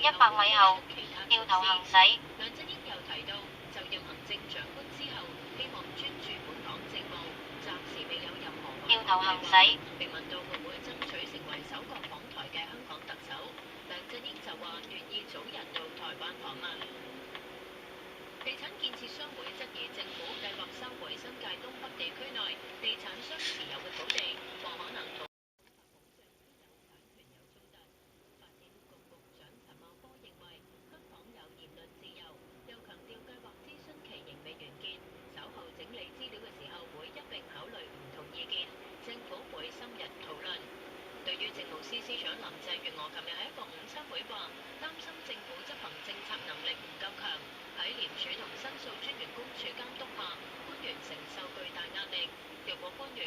100米後掉頭行駛。梁振英又提到，就任行政長官之後，希望專注本港政務，暫時未有任何掉頭行駛。被問到會唔會爭取成為首個訪台嘅香港特首，梁振英就話願意早日到台灣訪問。地產建設商會質疑政府計劃收回新界東北地區內地產商持有嘅土地，或可能同發展局局長陳茂波認為香港有言論自由，又強調計劃諮詢期仍未完結，稍後整理資料嘅時候會一並考慮唔同意見，政府會深入討論。對於政務司司長林鄭月娥琴日喺一個午餐會話，擔心政府執行政策能力唔夠強，喺廉署同申訴專員公署監督下，官員承受巨大壓力。若果官員